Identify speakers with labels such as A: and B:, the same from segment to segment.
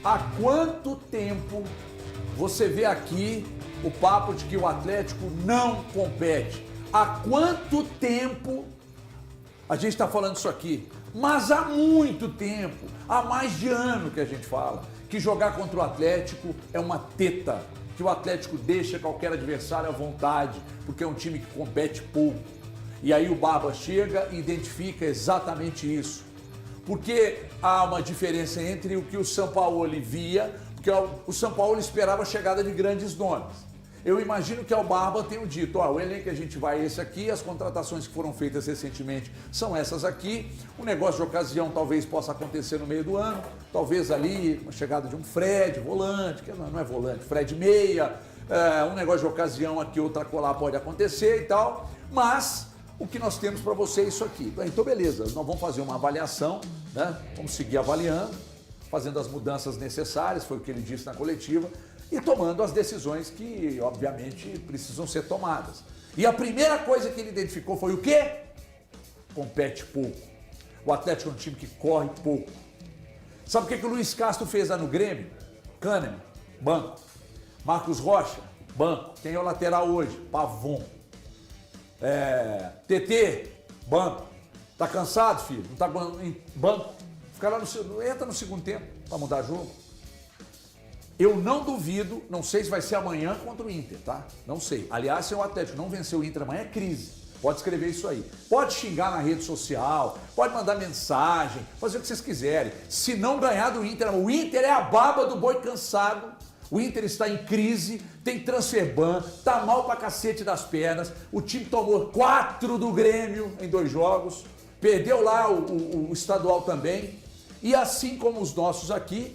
A: há quanto tempo você vê aqui o papo de que o Atlético não compete? Há quanto tempo a gente está falando isso aqui? Mas há muito tempo, há mais de ano que a gente fala, que jogar contra o Atlético é uma teta, que o Atlético deixa qualquer adversário à vontade, porque é um time que compete pouco. E aí o Barba chega e identifica exatamente isso. Porque há uma diferença entre o que o Sampaoli via, porque o Sampaoli esperava a chegada de grandes nomes. Eu imagino que o Barba tenha dito, o elenco que a gente vai é esse aqui, as contratações que foram feitas recentemente são essas aqui, o negócio de ocasião talvez possa acontecer no meio do ano, talvez ali uma chegada de um Fred, volante, que não é volante, Fred meia, um negócio de ocasião aqui, outra colar pode acontecer e tal, mas o que nós temos para você é isso aqui. Então beleza, nós vamos fazer uma avaliação, né? Vamos seguir avaliando, fazendo as mudanças necessárias, foi o que ele disse na coletiva, e tomando as decisões que, obviamente, precisam ser tomadas. E a primeira coisa que ele identificou foi o quê? Compete pouco. O Atlético é um time que corre pouco. Sabe o que o Luiz Castro fez lá no Grêmio? Kahneman, banco. Marcos Rocha, banco. Quem é o lateral hoje? Pavon. TT, banco. Tá cansado, filho? Não tá banco? Fica lá entra no segundo tempo para mudar jogo. Eu não duvido, não sei se vai ser amanhã contra o Inter, tá? Não sei. Aliás, se o Atlético não vencer o Inter amanhã, é crise. Pode escrever isso aí. Pode xingar na rede social, pode mandar mensagem, fazer o que vocês quiserem. Se não ganhar do Inter, o Inter é a baba do boi cansado. O Inter está em crise, tem transfer ban, tá mal pra cacete das pernas. O time tomou 4 do Grêmio em 2 jogos, perdeu lá o estadual também. E assim como os nossos aqui,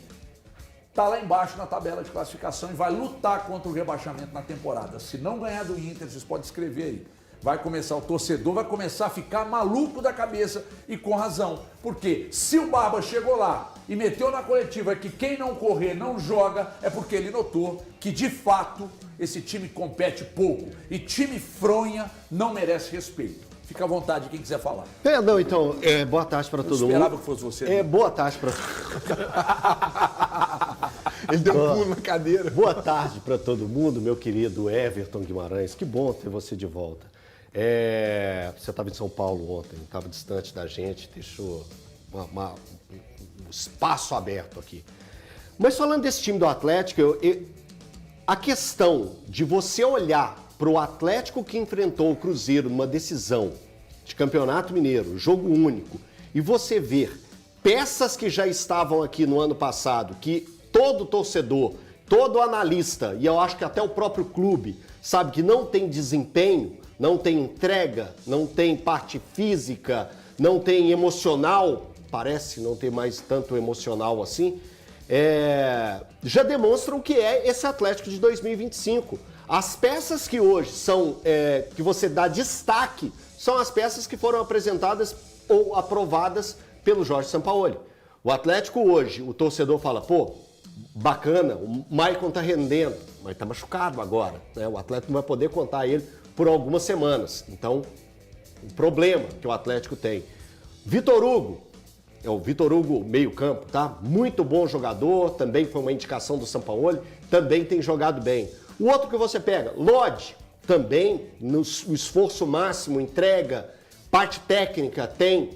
A: está lá embaixo na tabela de classificação e vai lutar contra o rebaixamento na temporada. Se não ganhar do Inter, vocês podem escrever aí. Vai começar, o torcedor vai começar a ficar maluco da cabeça e com razão. Porque se o Barba chegou lá e meteu na coletiva que quem não correr não joga, é porque ele notou que de fato esse time compete pouco. E time fronha não merece respeito. Fica à vontade, quem quiser falar.
B: Não, então, boa tarde para todo mundo. Eu
A: esperava que fosse você. Né?
B: Boa tarde para...
C: Ele deu um pulo na cadeira.
B: Boa tarde para todo mundo, meu querido Everton Guimarães. Que bom ter você de volta. Você estava em São Paulo ontem, estava distante da gente, deixou um espaço aberto aqui. Mas falando desse time do Atlético, a questão de você olhar para o Atlético que enfrentou o Cruzeiro numa decisão de Campeonato Mineiro, jogo único, e você ver peças que já estavam aqui no ano passado, que todo torcedor, todo analista, e eu acho que até o próprio clube, sabe que não tem desempenho, não tem entrega, não tem parte física, não tem emocional, parece não ter mais tanto emocional assim, já demonstram o que é esse Atlético de 2025. As peças que hoje são, que você dá destaque, são as peças que foram apresentadas ou aprovadas pelo Jorge Sampaoli. O Atlético hoje, o torcedor fala, pô, bacana, o Maicon tá rendendo, mas tá machucado agora, né? O Atlético não vai poder contar ele por algumas semanas. Então, o problema que o Atlético tem. Vitor Hugo, é o Vitor Hugo meio campo, tá? Muito bom jogador, também foi uma indicação do Sampaoli, também tem jogado bem. O outro que você pega, Lodge, também no esforço máximo, entrega, parte técnica tem.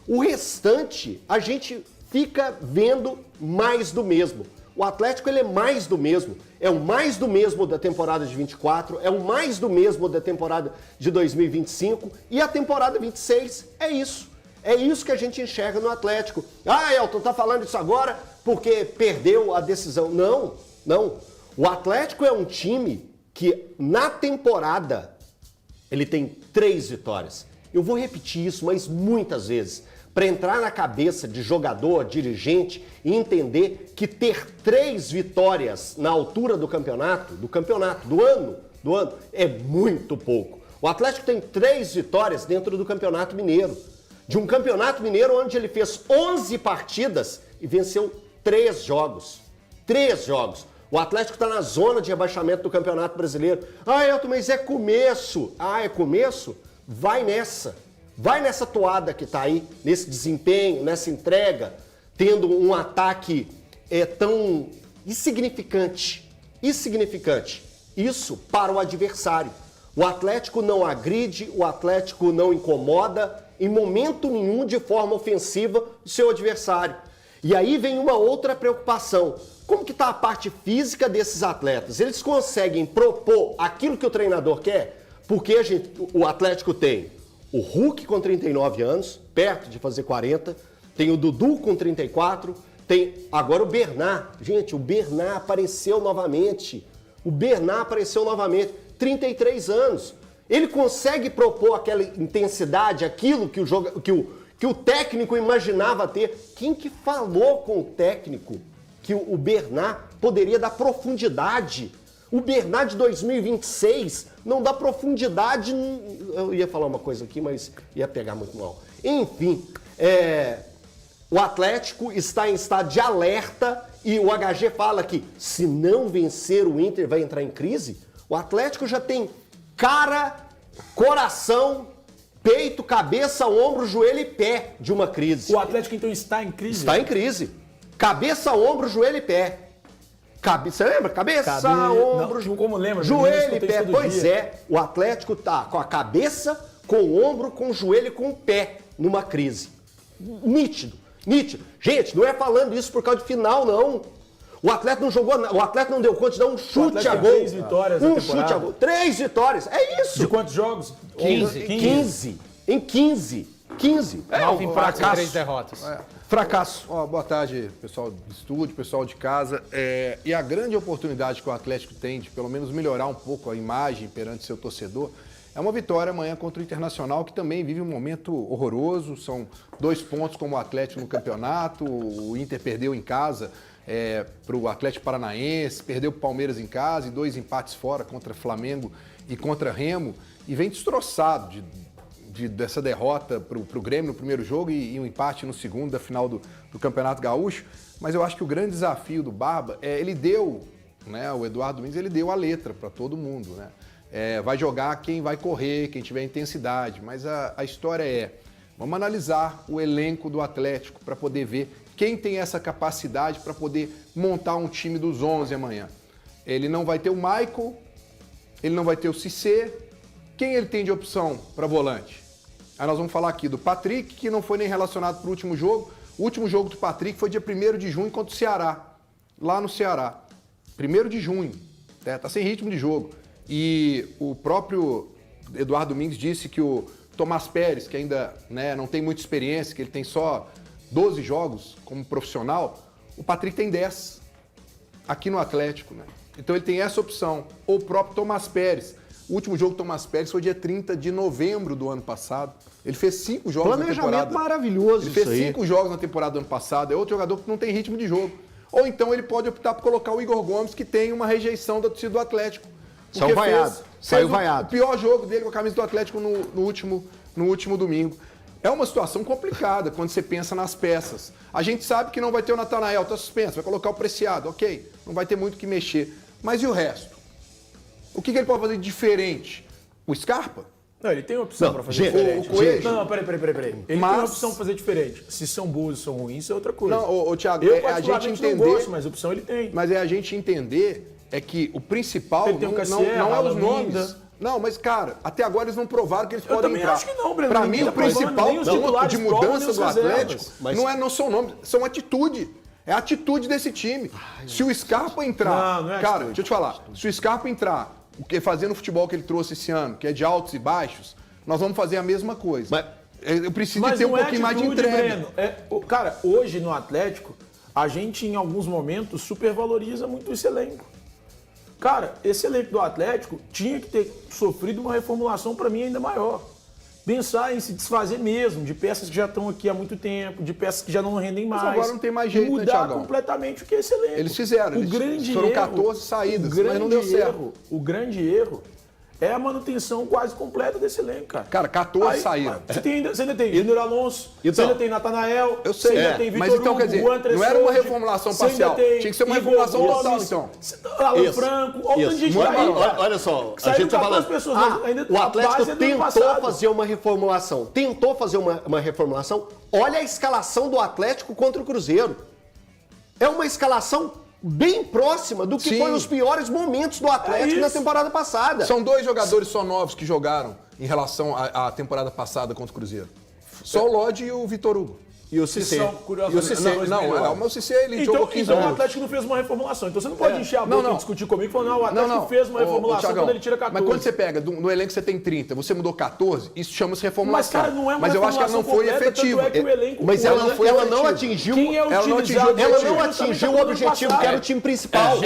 B: O restante, a gente fica vendo mais do mesmo. O Atlético ele é mais do mesmo. É o mais do mesmo da temporada de 24, é o mais do mesmo da temporada de 2025 e a temporada 26 é isso. É isso que a gente enxerga no Atlético. Ah, Elton, tá falando isso agora porque perdeu a decisão. Não, não. O Atlético é um time que na temporada ele tem 3 vitórias. Eu vou repetir isso, mas muitas vezes, para entrar na cabeça de jogador, dirigente e entender que ter 3 vitórias na altura do campeonato, do ano, é muito pouco. O Atlético tem 3 vitórias dentro do Campeonato Mineiro. De um Campeonato Mineiro onde ele fez 11 partidas e venceu 3 jogos. 3 jogos. O Atlético está na zona de rebaixamento do Campeonato Brasileiro. Ah, Elton, mas é começo. Ah, é começo? Vai nessa. Vai nessa toada que está aí, nesse desempenho, nessa entrega, tendo um ataque tão insignificante. Isso para o adversário. O Atlético não agride, o Atlético não incomoda em momento nenhum de forma ofensiva o seu adversário. E aí vem uma outra preocupação. Como que está a parte física desses atletas? Eles conseguem propor aquilo que o treinador quer? Porque o Atlético tem o Hulk com 39 anos, perto de fazer 40, tem o Dudu com 34, tem agora o Bernat. Gente, o Bernat apareceu novamente. 33 anos. Ele consegue propor aquela intensidade, aquilo que o técnico imaginava ter. Quem que falou com o técnico que o Bernat poderia dar profundidade? O Bernat de 2026 não dá profundidade. Eu ia falar uma coisa aqui, mas ia pegar muito mal. Enfim, o Atlético está em estado de alerta e o HG fala que se não vencer o Inter vai entrar em crise. O Atlético já tem cara, coração, peito, cabeça, ombro, joelho e pé de uma crise.
D: O Atlético então está em crise?
B: Está em crise. Cabeça, ombro, joelho e pé. Você lembra? Cabeça, ombro,
D: não, como lembra,
B: joelho e pé. Pois é, o Atlético está com a cabeça, com o ombro, com o joelho e com o pé numa crise. Nítido. Gente, não é falando isso por causa de final, não. O Atlético não jogou, o Atlético não deu conta de dar um chute a gol.
D: 3 vitórias na temporada.
B: Chute a gol. 3 vitórias, é isso.
D: De quantos jogos?
B: 15. Em 15.
E: 9 empates e 3 derrotas.
C: Fracasso. Boa tarde, pessoal do estúdio, pessoal de casa. E a grande oportunidade que o Atlético tem de pelo menos melhorar um pouco a imagem perante seu torcedor é uma vitória amanhã contra o Internacional, que também vive um momento horroroso. São 2 pontos como o Atlético no campeonato. O Inter perdeu em casa para o Atlético Paranaense, perdeu para o Palmeiras em casa e 2 empates fora contra Flamengo e contra Remo. E vem destroçado dessa derrota para o Grêmio no primeiro jogo e um empate no segundo da final do Campeonato Gaúcho. Mas eu acho que o grande desafio do Barba ele deu, né, o Eduardo Domingues, ele deu a letra para todo mundo, né? Vai jogar quem vai correr, quem tiver intensidade, mas a história vamos analisar o elenco do Atlético para poder ver quem tem essa capacidade para poder montar um time dos 11 amanhã. Ele não vai ter o Michael, ele não vai ter o Cissé. Quem ele tem de opção para volante? Aí nós vamos falar aqui do Patrick, que não foi nem relacionado para o último jogo. O último jogo do Patrick foi dia 1º de junho contra o Ceará, lá no Ceará. 1º de junho, tá sem ritmo de jogo. E o próprio Eduardo Domingues disse que o Tomás Pérez, que ainda não tem muita experiência, que ele tem só 12 jogos como profissional, o Patrick tem 10 aqui no Atlético, né? Então ele tem essa opção. Ou o próprio Tomás Pérez. O último jogo do Tomás Pérez foi dia 30 de novembro do ano passado. Ele fez 5 jogos na temporada.
B: Maravilhoso.
C: Ele fez 5 jogos na temporada do ano passado. É outro jogador que não tem ritmo de jogo. Ou então ele pode optar por colocar o Igor Gomes, que tem uma rejeição da torcida do Atlético.
B: Saiu vaiado.
C: Saiu vaiado. O pior jogo dele com a camisa do Atlético no último domingo. É uma situação complicada quando você pensa nas peças. A gente sabe que não vai ter o Natanael, tá suspenso, vai colocar o Preciado, ok. Não vai ter muito o que mexer. Mas e o resto? O que ele pode fazer de diferente? O Scarpa?
D: Não, ele tem opção para fazer diferente.
C: O Coelho?
D: Não, peraí. Ele tem uma opção para fazer diferente. Se são boas ou são ruins, isso é outra coisa.
C: Não, Thiago,
D: a gente entender... não gosto, mas opção ele tem.
C: Mas a gente entender que o principal
D: ele tem
C: não é os nomes. Não, mas, cara, até agora eles não provaram que eles podem entrar.
D: Eu também acho que não, Breno.
C: Pra mim, o principal de mudança do Atlético não são nomes, são atitude. É a atitude desse time. Se o Scarpa entrar...
D: Não é
C: cara,
D: atitude.
C: deixa eu te falar. Se o Scarpa entrar, fazendo o futebol que ele trouxe esse ano, que é de altos e baixos, nós vamos fazer a mesma coisa.
B: Mas
C: eu preciso ter um pouquinho mais de entrega.
D: Breno. Cara, hoje no Atlético, a gente, em alguns momentos, supervaloriza muito esse elenco. Cara, esse elenco do Atlético tinha que ter sofrido uma reformulação, para mim, ainda maior. Pensar em se desfazer mesmo de peças que já estão aqui há muito tempo, de peças que já não rendem mais.
C: Mas agora não tem mais jeito,
D: mudar,
C: né, Thiagão?
D: Completamente o que é esse elenco.
C: Eles fizeram. Foram 14 saídas, mas não deu certo.
D: O grande erro é a manutenção quase completa desse elenco, cara.
C: Cara, 14 saídas.
D: Você ainda tem Júnior Alonso, você ainda tem Natanael,
C: eu sei,
D: você ainda tem Vitor
C: mas então,
D: Hugo,
C: quer dizer, não era uma reformulação parcial, tinha que ser uma reformulação total, então.
D: Alan Franco, olha o tanto de gente aí,
B: olha só, a gente tá falando, o Atlético tentou fazer uma reformulação, olha a escalação do Atlético contra o Cruzeiro. é uma escalação bem próxima do que
C: Sim.
B: foi os piores momentos do Atlético na temporada passada.
C: São 2 jogadores só novos que jogaram em relação à temporada passada contra o Cruzeiro. Só o Lodge e o Vitor Hugo.
D: E o
A: Que
D: Cissé.
A: são, curiosamente,
D: E o Cissé.
A: dois
C: Não,
A: melhores.
C: o meu Cissé, ele
D: Então,
C: jogou 15
D: então o
C: minutos.
D: Atlético não fez uma reformulação. Então você não pode encher a boca
C: Não.
D: e discutir comigo falando, não, o Atlético
C: Não,
D: fez uma
C: Ô,
D: reformulação
C: Thiagão,
D: quando ele tira 14.
C: Mas quando você pega, no elenco você tem 30, você mudou 14, isso chama-se reformulação.
D: Mas, cara, não é uma
C: Mas eu acho que ela não foi
D: reformulação completa,
C: efetiva.
D: tanto é que o elenco...
B: Mas
C: ela
B: ela,
C: não foi
B: ela
C: efetiva.
B: não atingiu.
D: Quem é
C: Ela não
D: utilizado
C: atingiu o
B: Ela
C: objetivo.
B: não atingiu o objetivo que era o time principal.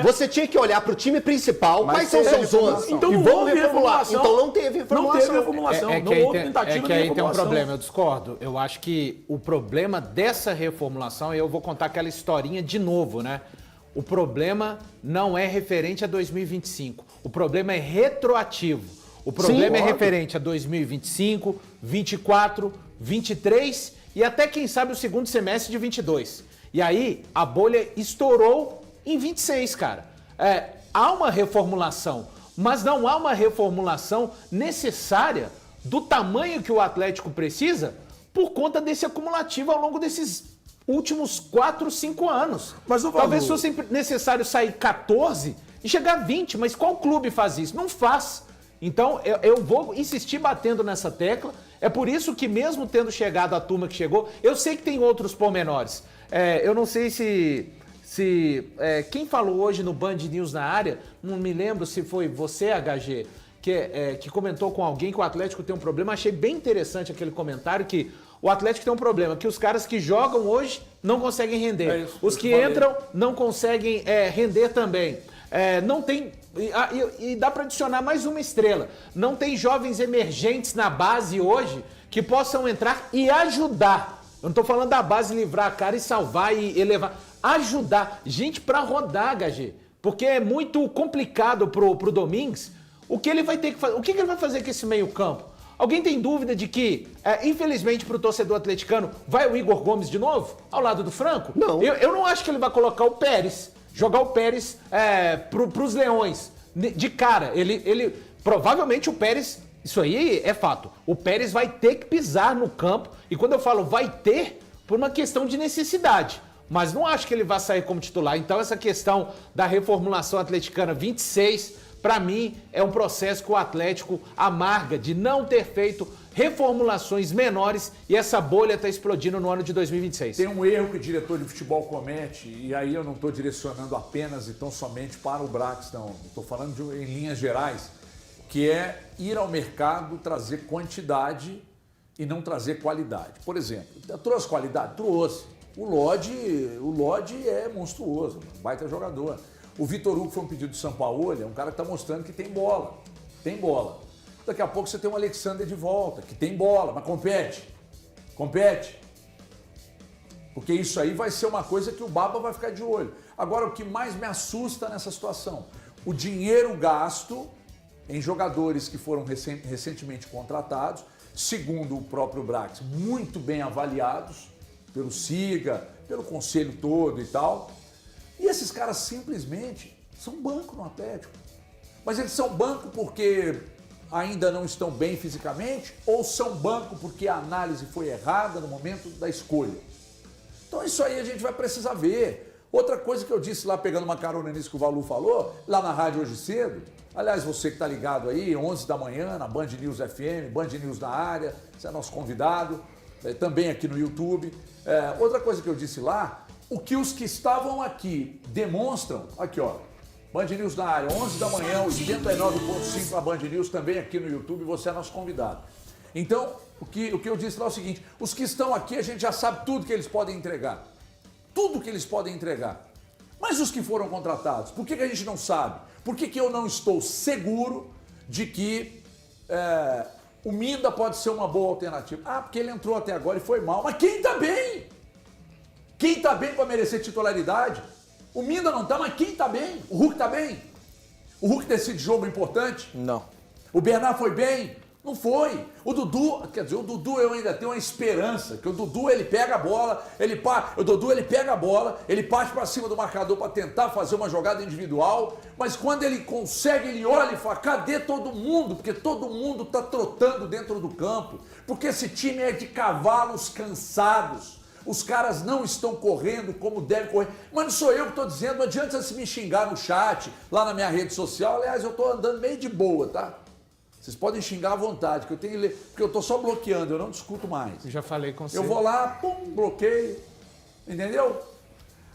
B: Você tinha que olhar para o time principal,
C: Mas
B: quais são
C: teve
B: seus 11
C: reformulação.
D: Então
B: e
D: não
B: vamos
D: houve
B: reformular.
D: reformulação.
B: Então não teve reformulação.
D: Não teve reformulação.
E: É
D: Não
E: que,
D: houve
E: aí,
D: tentativa
E: é que
D: de
E: aí tem um
D: reformulação.
E: problema, eu discordo. Eu acho que o problema dessa reformulação, e eu vou contar aquela historinha de novo, né? O problema não é referente a 2025. O problema é retroativo. O problema é
B: óbvio.
E: referente a 2025, 24, 23 e até, quem sabe, o segundo semestre de 22. E aí, a bolha estourou em 26, cara. Há uma reformulação, mas não há uma reformulação necessária do tamanho que o Atlético precisa por conta desse acumulativo ao longo desses últimos 4, 5 anos.
D: Mas o
E: Talvez
D: valor-
E: fosse necessário sair 14 e chegar a 20, mas qual clube faz isso? Não faz. Então, eu vou insistir batendo nessa tecla. É por isso que, mesmo tendo chegado a turma que chegou, eu sei que tem outros pormenores. Eu não sei se quem falou hoje no Band News na área, não me lembro se foi você, HG, que comentou com alguém que o Atlético tem um problema. Achei bem interessante aquele comentário que o Atlético tem um problema, que os caras que jogam hoje não conseguem render.
A: É isso,
E: Os
A: eu
E: que
A: falei.
E: entram não conseguem render também. Não tem... E dá para adicionar mais uma estrela. Não tem jovens emergentes na base hoje que possam entrar e ajudar. Eu não tô falando da base livrar a cara e salvar e elevar. Ajudar. Gente para rodar, HG. Porque é muito complicado pro Domingues. O que ele vai ter que fazer? O que ele vai fazer com esse meio-campo? Alguém tem dúvida de que, infelizmente, pro torcedor atleticano, vai o Igor Gomes de novo? Ao lado do Franco?
B: Não.
E: Eu não acho que ele vai colocar o Pérez, jogar o Pérez pros Leões. De cara, ele provavelmente o Pérez, isso aí é fato, o Pérez vai ter que pisar no campo, e quando eu falo vai ter, por uma questão de necessidade. Mas não acho que ele vai sair como titular. Então essa questão da reformulação atleticana 26, para mim, é um processo que o Atlético amarga de não ter feito reformulações menores e essa bolha está explodindo no ano de 2026.
A: Tem um erro que o diretor de futebol comete, e aí eu não estou direcionando apenas e tão somente para o Brax, não. Estou falando em linhas gerais, que é ir ao mercado, trazer quantidade e não trazer qualidade. Por exemplo, trouxe qualidade? Trouxe. O Lodge é monstruoso, baita jogador. O Vitor Hugo foi um pedido do Sampaoli, é um cara que está mostrando que tem bola. Tem bola. Daqui a pouco você tem um Alexander de volta, que tem bola, mas compete. Compete. Porque isso aí vai ser uma coisa que o Baba vai ficar de olho. Agora, o que mais me assusta nessa situação? O dinheiro gasto em jogadores que foram recentemente contratados, segundo o próprio Brax, muito bem avaliados pelo Siga, pelo conselho todo e tal. E esses caras simplesmente são banco no Atlético. Mas eles são banco porque ainda não estão bem fisicamente ou são banco porque a análise foi errada no momento da escolha? Então isso aí a gente vai precisar ver. Outra coisa que eu disse lá, pegando uma carona nisso que o Valu falou, lá na rádio hoje cedo, aliás, você que está ligado aí, 11 da manhã, na Band News FM, Band News na área, você é nosso convidado, também aqui no YouTube. Outra coisa que eu disse lá, o que os que estavam aqui demonstram, aqui ó, Band News na área, 11 da manhã, 89.5 na Band News, também aqui no YouTube, você é nosso convidado. Então, o que eu disse lá é o seguinte, os que estão aqui a gente já sabe tudo que eles podem entregar. Tudo que eles podem entregar. Mas os que foram contratados, por que a gente não sabe? Por que eu não estou seguro de que o Minda pode ser uma boa alternativa? Ah, porque ele entrou até agora e foi mal. Mas quem tá bem? Quem tá bem para merecer titularidade? O Minda não tá, mas quem tá bem? O Hulk tá bem? O Hulk decide jogo importante?
D: Não.
A: O Bernard foi bem? Não foi. O Dudu, quer dizer, o Dudu eu ainda tenho uma esperança, que o Dudu ele pega a bola, ele parte para cima do marcador para tentar fazer uma jogada individual, mas quando ele consegue, ele olha e fala, cadê todo mundo? Porque todo mundo tá trotando dentro do campo, porque esse time é de cavalos cansados. os caras não estão correndo como devem correr. Mas não sou eu que estou dizendo, não adianta você me xingar no chat, lá na minha rede social. Aliás, eu estou andando meio de boa, tá? Vocês podem xingar à vontade, que eu tenho que ler, porque eu estou só bloqueando, eu não discuto mais.
E: Eu já falei com você.
A: Eu vou lá, pum, bloqueio, entendeu?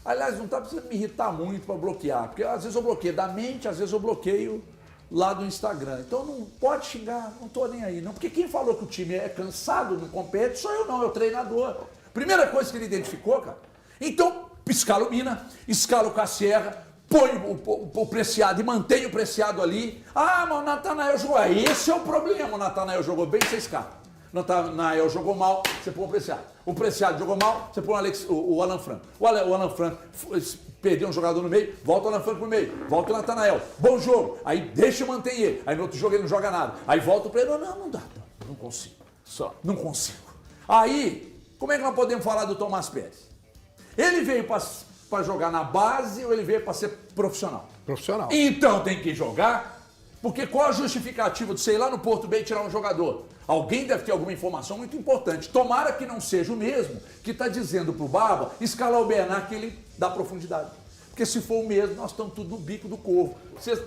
A: Aliás, não está precisando me irritar muito para bloquear, porque às vezes eu bloqueio da mente, às vezes eu bloqueio lá do Instagram. Então não pode xingar, não tô nem aí não. Porque quem falou que o time é cansado, não compete, sou eu não, é o treinador. Primeira coisa que ele identificou, cara. Então, escala o Mina, escala o Cassierra, põe o Preciado e mantém o Preciado ali. Ah, mas o Natanael jogou. Esse é o problema. O Natanael jogou bem, você escala. O Natanael jogou mal, você põe o Preciado. O Preciado jogou mal, você põe o Alan Franco. O Alan Franco perdeu um jogador no meio, volta o Alan Franco no meio, volta o Natanael. Bom jogo. Aí deixa eu manter ele. Aí no outro jogo ele não joga nada. Aí volta o Pedro. Não dá. Não consigo. Não consigo. Aí, como é que nós podemos falar do Tomás Pérez? Ele veio para jogar na base ou ele veio para ser profissional?
C: Profissional.
A: Então tem que jogar, porque qual a justificativa de você ir lá no Porto Bem e tirar um jogador? Alguém deve ter alguma informação muito importante. Tomara que não seja o mesmo que está dizendo para o Barba escalar o Bernard que ele dá profundidade. Porque se for o mesmo, nós estamos tudo no bico do corvo. Vocês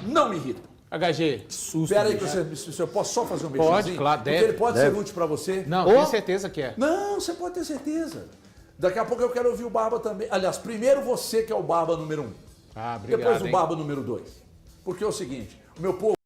A: não me irritam.
E: HG, susto.
A: Espera aí, se eu posso só fazer um beijinho?
E: Pode, claro,
A: porque
E: deve.
A: ele pode ser útil para você.
E: Não, tenho certeza que é.
A: Não, você pode ter certeza. Daqui a pouco eu quero ouvir o Barba também. Aliás, primeiro você que é o Barba número 1.
E: Ah, obrigado,
A: Depois o
E: hein?
A: Barba número 2. Porque é o seguinte, o meu povo